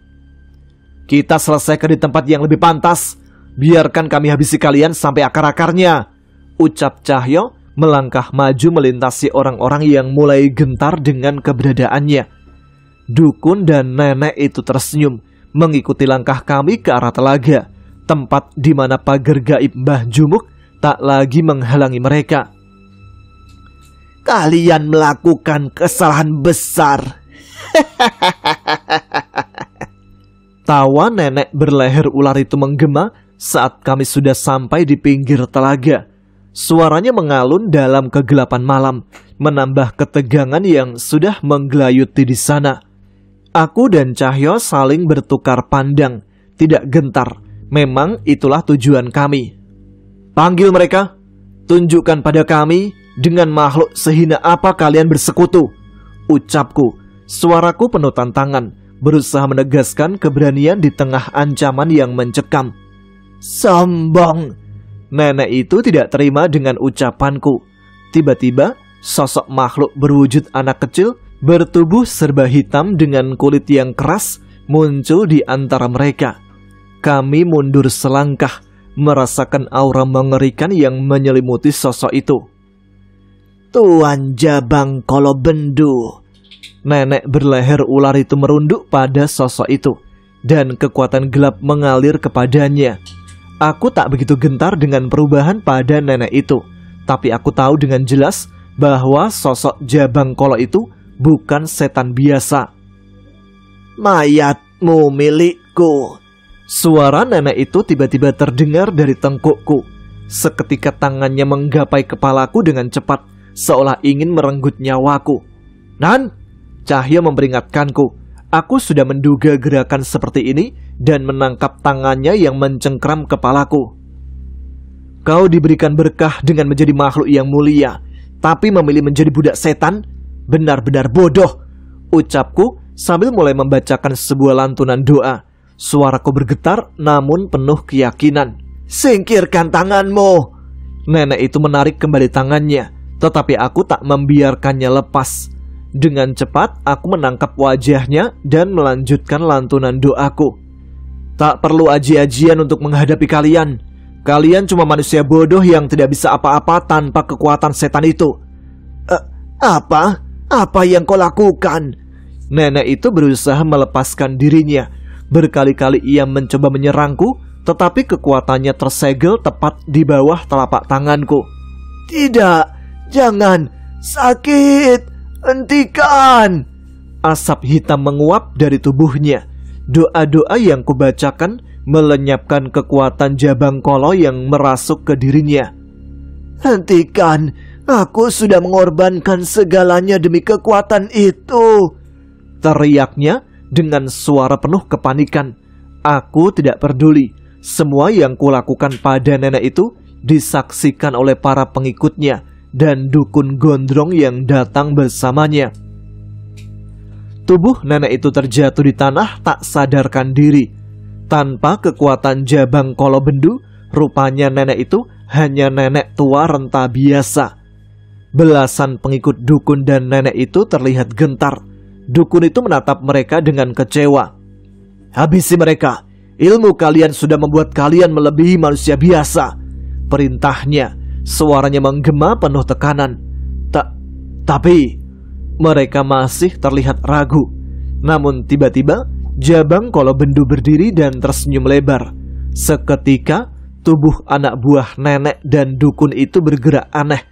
"Kita selesaikan di tempat yang lebih pantas. Biarkan kami habisi kalian sampai akar-akarnya," ucap Cahyo melangkah maju melintasi orang-orang yang mulai gentar dengan keberadaannya. Dukun dan nenek itu tersenyum mengikuti langkah kami ke arah telaga, tempat di mana pagar gaib Mbah Jumuk tak lagi menghalangi mereka. "Kalian melakukan kesalahan besar." Tawa nenek berleher ular itu menggema saat kami sudah sampai di pinggir telaga. Suaranya mengalun dalam kegelapan malam, menambah ketegangan yang sudah menggelayuti di sana. Aku dan Cahyo saling bertukar pandang, tidak gentar. Memang itulah tujuan kami. "Panggil mereka, tunjukkan pada kami dengan makhluk sehina apa kalian bersekutu," ucapku. Suaraku penuh tantangan, berusaha menegaskan keberanian di tengah ancaman yang mencekam. "Sombong!" Nenek itu tidak terima dengan ucapanku. Tiba-tiba, sosok makhluk berwujud anak kecil, bertubuh serba hitam dengan kulit yang keras, muncul di antara mereka. Kami mundur selangkah, merasakan aura mengerikan yang menyelimuti sosok itu. "Tuan Jabang Kolobendu." Nenek berleher ular itu merunduk pada sosok itu, dan kekuatan gelap mengalir kepadanya. Aku tak begitu gentar dengan perubahan pada nenek itu, tapi aku tahu dengan jelas bahwa sosok Jabang Kolo itu bukan setan biasa. "Mayatmu milikku." Suara nenek itu tiba-tiba terdengar dari tengkukku. Seketika tangannya menggapai kepalaku dengan cepat, seolah ingin merenggut nyawaku. "Nan!" Cahyo memperingatkanku. Aku sudah menduga gerakan seperti ini dan menangkap tangannya yang mencengkram kepalaku. "Kau diberikan berkah dengan menjadi makhluk yang mulia. tapi memilih menjadi budak setan? Benar-benar bodoh, ucapku sambil mulai membacakan sebuah lantunan doa. Suaraku bergetar namun penuh keyakinan. Singkirkan tanganmu. Nenek itu menarik kembali tangannya, tetapi aku tak membiarkannya lepas. Dengan cepat aku menangkap wajahnya dan melanjutkan lantunan doaku. Tak perlu aji-ajian untuk menghadapi kalian. Kalian cuma manusia bodoh yang tidak bisa apa-apa tanpa kekuatan setan itu. Apa? Apa yang kau lakukan? Nenek itu berusaha melepaskan dirinya. Berkali-kali ia mencoba menyerangku, tetapi kekuatannya tersegel tepat di bawah telapak tanganku. Tidak, jangan, sakit, hentikan. Asap hitam menguap dari tubuhnya. Doa-doa yang kubacakan melenyapkan kekuatan Jabang Kolo yang merasuk ke dirinya. Hentikan, aku sudah mengorbankan segalanya demi kekuatan itu, teriaknya dengan suara penuh kepanikan. Aku tidak peduli. Semua yang kulakukan pada nenek itu disaksikan oleh para pengikutnya dan dukun gondrong yang datang bersamanya. Tubuh nenek itu terjatuh di tanah tak sadarkan diri. Tanpa kekuatan Jabang Kolo Bendu, rupanya nenek itu hanya nenek tua renta biasa. Belasan pengikut dukun dan nenek itu terlihat gentar. Dukun itu menatap mereka dengan kecewa. Habisi mereka. Ilmu kalian sudah membuat kalian melebihi manusia biasa, perintahnya. Suaranya menggema penuh tekanan. Tapi mereka masih terlihat ragu. Namun tiba-tiba Jabang Kolo Bendu berdiri dan tersenyum lebar. Seketika tubuh anak buah nenek dan dukun itu bergerak aneh.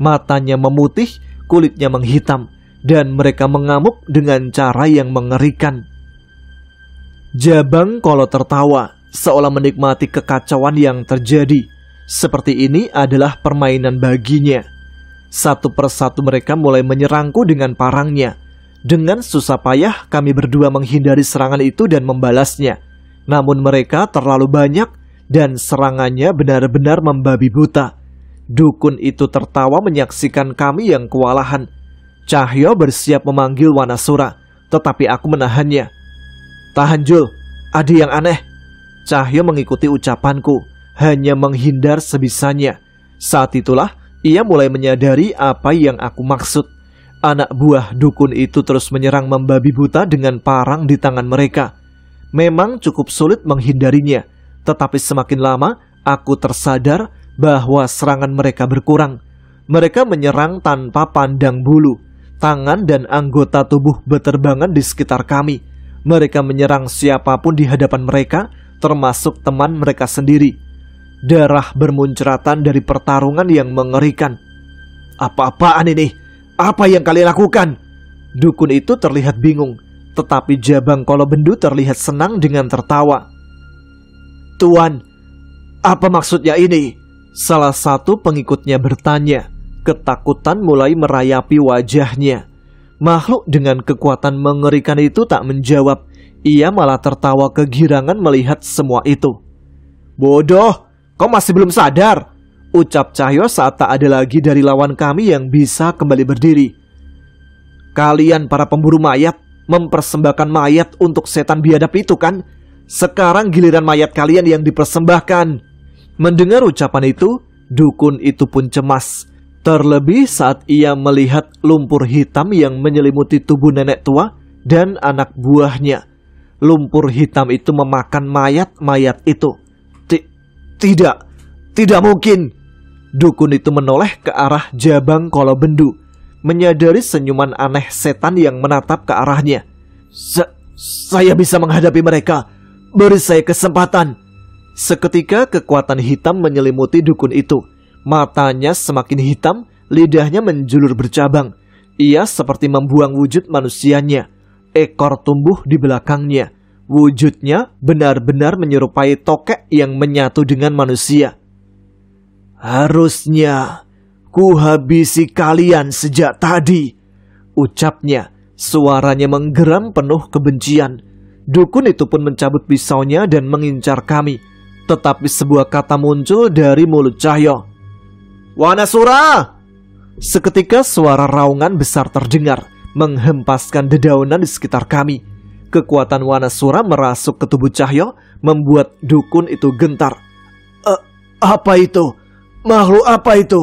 Matanya memutih, kulitnya menghitam, dan mereka mengamuk dengan cara yang mengerikan. Jabang Kolo tertawa, seolah menikmati kekacauan yang terjadi. Seperti ini adalah permainan baginya. Satu persatu mereka mulai menyerangku dengan parangnya. Dengan susah payah kami berdua menghindari serangan itu dan membalasnya. Namun mereka terlalu banyak dan serangannya benar-benar membabi buta. Dukun itu tertawa menyaksikan kami yang kewalahan. Cahyo bersiap memanggil Wanasura, tetapi aku menahannya. Tahan Jul, ada yang aneh. Cahyo mengikuti ucapanku, hanya menghindar sebisanya. Saat itulah ia mulai menyadari apa yang aku maksud. Anak buah dukun itu terus menyerang membabi buta dengan parang di tangan mereka. Memang cukup sulit menghindarinya, tetapi semakin lama aku tersadar bahwa serangan mereka berkurang. Mereka menyerang tanpa pandang bulu. Tangan dan anggota tubuh beterbangan di sekitar kami. Mereka menyerang siapapun di hadapan mereka, termasuk teman mereka sendiri. Darah bermuncratan dari pertarungan yang mengerikan. Apa-apaan ini? Apa yang kalian lakukan? Dukun itu terlihat bingung, tetapi Jabang Kolo Bendu terlihat senang dengan tertawa. Tuan, apa maksudnya ini? Salah satu pengikutnya bertanya. Ketakutan mulai merayapi wajahnya. Makhluk dengan kekuatan mengerikan itu tak menjawab. Ia malah tertawa kegirangan melihat semua itu. Bodoh, kau masih belum sadar, ucap Cahyo saat tak ada lagi dari lawan kami yang bisa kembali berdiri. Kalian para pemburu mayat mempersembahkan mayat untuk setan biadab itu kan? Sekarang giliran mayat kalian yang dipersembahkan. Mendengar ucapan itu, dukun itu pun cemas. Terlebih saat ia melihat lumpur hitam yang menyelimuti tubuh nenek tua dan anak buahnya. Lumpur hitam itu memakan mayat-mayat itu. Tidak mungkin. Dukun itu menoleh ke arah Jabang Kolo Bendu, menyadari senyuman aneh setan yang menatap ke arahnya. Saya bisa menghadapi mereka. Beri saya kesempatan. Seketika kekuatan hitam menyelimuti dukun itu. Matanya semakin hitam, lidahnya menjulur bercabang. Ia seperti membuang wujud manusianya. Ekor tumbuh di belakangnya. Wujudnya benar-benar menyerupai tokek yang menyatu dengan manusia. Harusnya ku habisi kalian sejak tadi, ucapnya. Suaranya menggeram penuh kebencian. Dukun itu pun mencabut pisaunya dan mengincar kami. Tetapi sebuah kata muncul dari mulut Cahyo. Wanasura! Seketika suara raungan besar terdengar, menghempaskan dedaunan di sekitar kami. Kekuatan Wanasura merasuk ke tubuh Cahyo, membuat dukun itu gentar. Apa itu? Makhluk apa itu?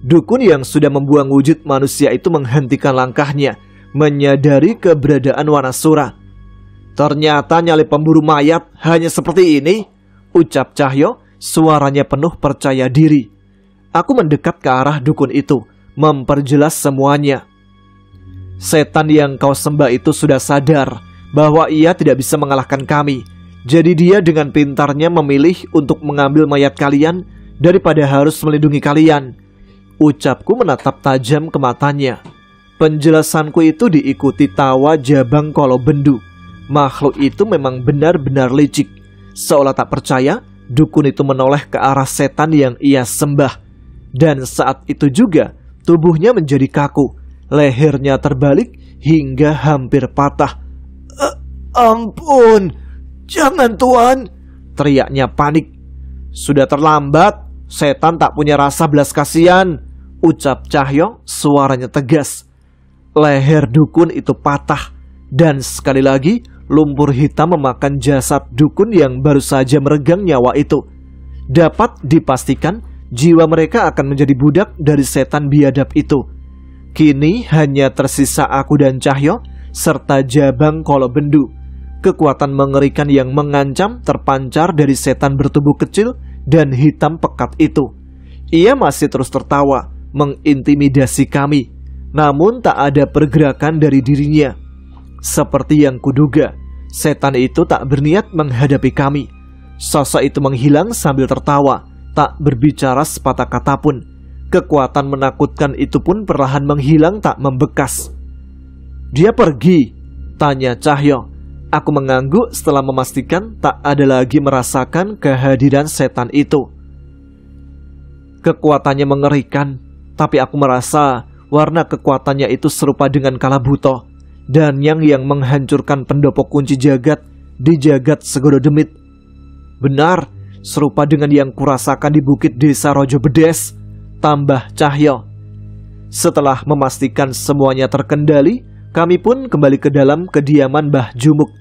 Dukun yang sudah membuang wujud manusia itu menghentikan langkahnya, menyadari keberadaan Wanasura. Ternyata nyali pemburu mayat hanya seperti ini, ucap Cahyo, suaranya penuh percaya diri. Aku mendekat ke arah dukun itu, memperjelas semuanya. Setan yang kau sembah itu sudah sadar bahwa ia tidak bisa mengalahkan kami. Jadi dia dengan pintarnya memilih untuk mengambil mayat kalian daripada harus melindungi kalian. Ucapku menatap tajam ke matanya. Penjelasanku itu diikuti tawa Jabang Kolobendu. Makhluk itu memang benar-benar licik. Seolah tak percaya, dukun itu menoleh ke arah setan yang ia sembah. Dan saat itu juga tubuhnya menjadi kaku, lehernya terbalik hingga hampir patah. Ampun, jangan Tuan, teriaknya panik. Sudah terlambat, setan tak punya rasa belas kasihan, ucap Cahyo, suaranya tegas. Leher dukun itu patah, dan sekali lagi lumpur hitam memakan jasad dukun yang baru saja meregang nyawa itu. Dapat dipastikan jiwa mereka akan menjadi budak dari setan biadab itu. Kini hanya tersisa aku dan Cahyo serta Jabang Kolobendu. Kekuatan mengerikan yang mengancam terpancar dari setan bertubuh kecil dan hitam pekat itu. Ia masih terus tertawa, mengintimidasi kami, namun tak ada pergerakan dari dirinya. Seperti yang kuduga, setan itu tak berniat menghadapi kami. Sosok itu menghilang sambil tertawa, tak berbicara sepatah kata pun. Kekuatan menakutkan itu pun perlahan menghilang tak membekas. Dia pergi? Tanya Cahyo. Aku mengangguk setelah memastikan tak ada lagi merasakan kehadiran setan itu. Kekuatannya mengerikan, tapi aku merasa warna kekuatannya itu serupa dengan Kalabuto dan yang menghancurkan pendopo kunci jagat di jagat Segoro Demit. Benar, serupa dengan yang kurasakan di bukit desa Rojo Bedes, tambah Cahyo. Setelah memastikan semuanya terkendali, kami pun kembali ke dalam kediaman Mbah Jumuk.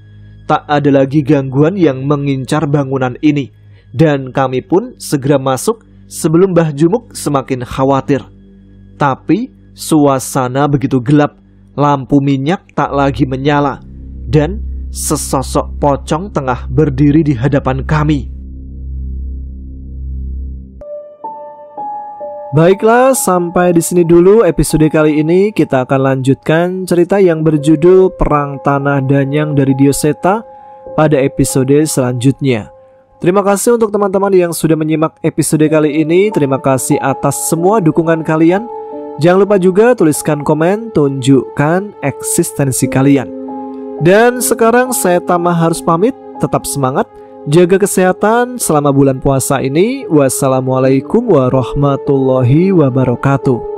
Tak ada lagi gangguan yang mengincar bangunan ini, dan kami pun segera masuk sebelum Mbah Jumuk semakin khawatir. Tapi suasana begitu gelap, lampu minyak tak lagi menyala, dan sesosok pocong tengah berdiri di hadapan kami. Baiklah, sampai di sini dulu episode kali ini. Kita akan lanjutkan cerita yang berjudul Perang Tanah Danyang dari Dioseta pada episode selanjutnya. Terima kasih untuk teman-teman yang sudah menyimak episode kali ini. Terima kasih atas semua dukungan kalian. Jangan lupa juga tuliskan komen, tunjukkan eksistensi kalian. Dan sekarang saya Tama harus pamit. Tetap semangat, jaga kesehatan selama bulan puasa ini. Wassalamualaikum warahmatullahi wabarakatuh.